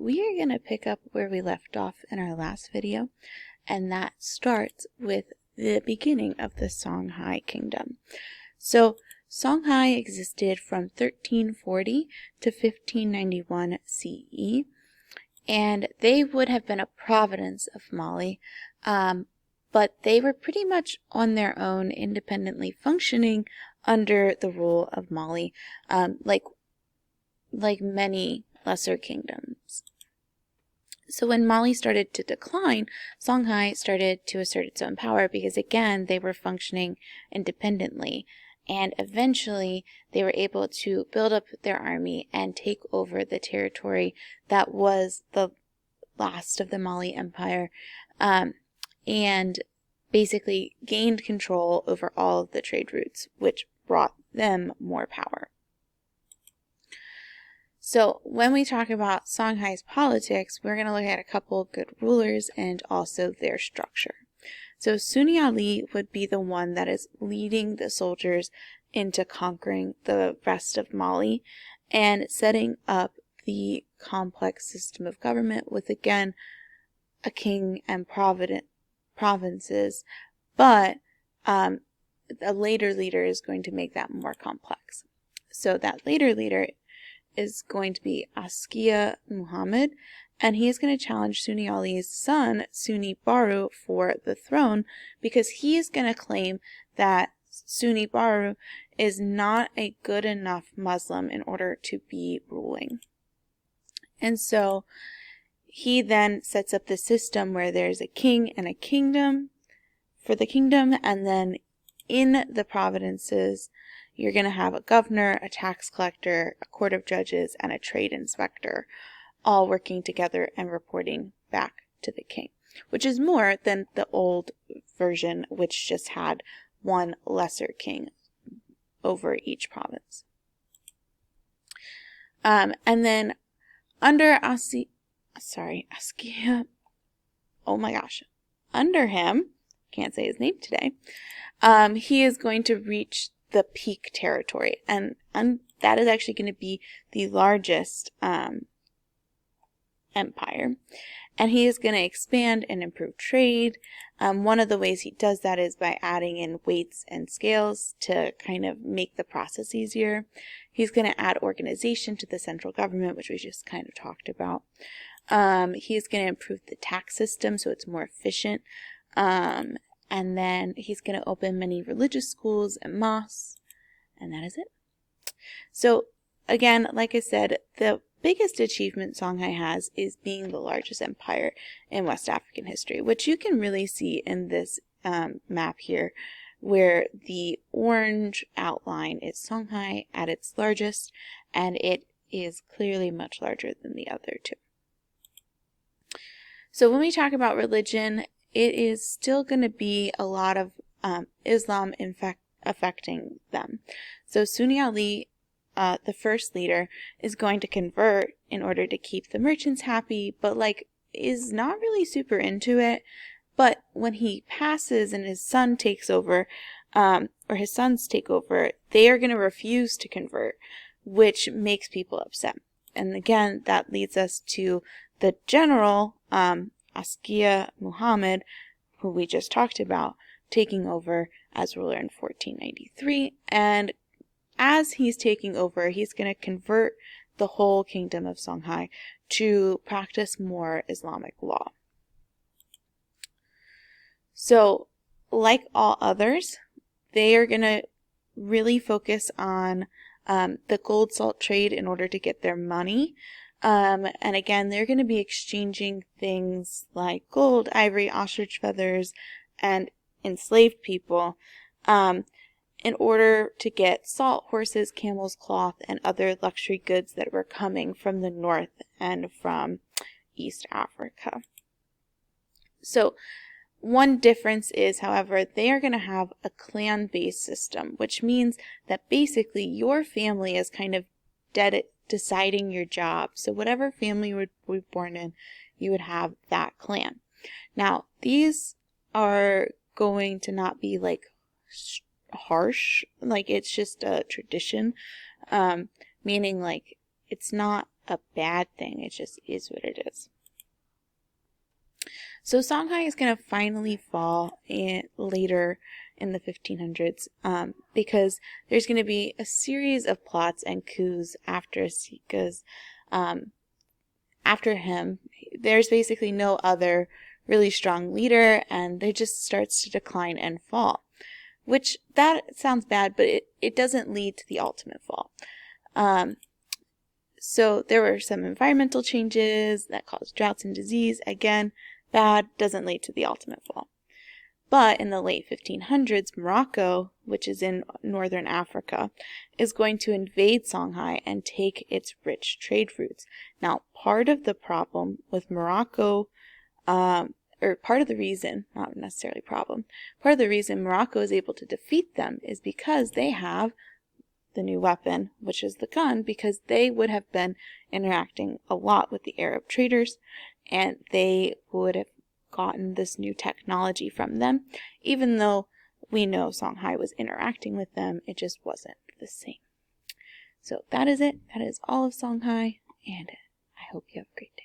we are going to pick up where we left off in our last video, and that starts with the beginning of the Songhai Kingdom. So Songhai existed from 1340 to 1591 CE, and they would have been a province of Mali, but they were pretty much on their own, independently functioning under the rule of Mali, like many lesser kingdoms. So when Mali started to decline, Songhai started to assert its own power because, again, they were functioning independently. And eventually, they were able to build up their army and take over the territory that was the last of the Mali Empire, and basically gained control over all of the trade routes, which brought them more power. So when we talk about Songhai's politics, we're going to look at a couple of good rulers and also their structure. So Sunni Ali would be the one that is leading the soldiers into conquering the rest of Mali and setting up the complex system of government with, again, a king and provinces, but a later leader is going to make that more complex. So that later leader is going to be Askia Muhammad, and he is going to challenge Sunni Ali's son, Sunni Baru, for the throne because he is going to claim that Sunni Baru is not a good enough Muslim in order to be ruling. And so he then sets up the system where there's a king and a kingdom for the kingdom, and then in the provinces you're going to have a governor, a tax collector, a court of judges, and a trade inspector, all working together and reporting back to the king, which is more than the old version, which just had one lesser king over each province. And then under Askia, under him, can't say his name today, he is going to reach the peak territory, and that is actually going to be the largest empire, and he is going to expand and improve trade. One of the ways he does that is by adding in weights and scales to kind of make the process easier. He's going to add organization to the central government, which we just kind of talked about. He's going to improve the tax system so it's more efficient. And then he's going to open many religious schools and mosques, and that is it. So again, like I said, the biggest achievement Songhai has is being the largest empire in West African history, which you can really see in this map here, where the orange outline is Songhai at its largest, and it is clearly much larger than the other two. So when we talk about religion, it is still going to be a lot of Islam affecting them. So Sunni Ali, the first leader, is going to convert in order to keep the merchants happy, but is not really super into it. But when he passes and his son takes over, or his sons take over, they are going to refuse to convert, which makes people upset. And again, that leads us to the general, Askia Muhammad, who we just talked about, taking over as ruler in 1493. And as he's taking over, he's going to convert the whole kingdom of Songhai to practice more Islamic law. So, like all others, they are going to really focus on the gold salt trade in order to get their money. And again, they're going to be exchanging things like gold, ivory, ostrich feathers, and enslaved people in order to get salt, horses, camels, cloth, and other luxury goods that were coming from the north and from East Africa. So one difference is, however, they are going to have a clan-based system, which means that basically your family is kind of deciding your job. So whatever family you were born in, you would have that clan. Now, these are going to not be harsh, it's just a tradition, meaning it's not a bad thing. It just is what it is. So Songhai is going to finally fall later in the 1500s because there's going to be a series of plots and coups after Sika's after him. There's basically no other really strong leader, and it just starts to decline and fall, which that sounds bad, but it doesn't lead to the ultimate fall. So there were some environmental changes that caused droughts and disease. Again, bad, doesn't lead to the ultimate fall. But in the late 1500s, Morocco, which is in northern Africa, is going to invade Songhai and take its rich trade routes. Now, part of the problem with Morocco, or part of the reason, not necessarily problem, part of the reason Morocco is able to defeat them is because they have the new weapon, which is the gun, because they would have been interacting a lot with the Arab traders, and they would have gotten this new technology from them. Even though we know Songhai was interacting with them, it just wasn't the same. So that is it. That is all of Songhai, and I hope you have a great day.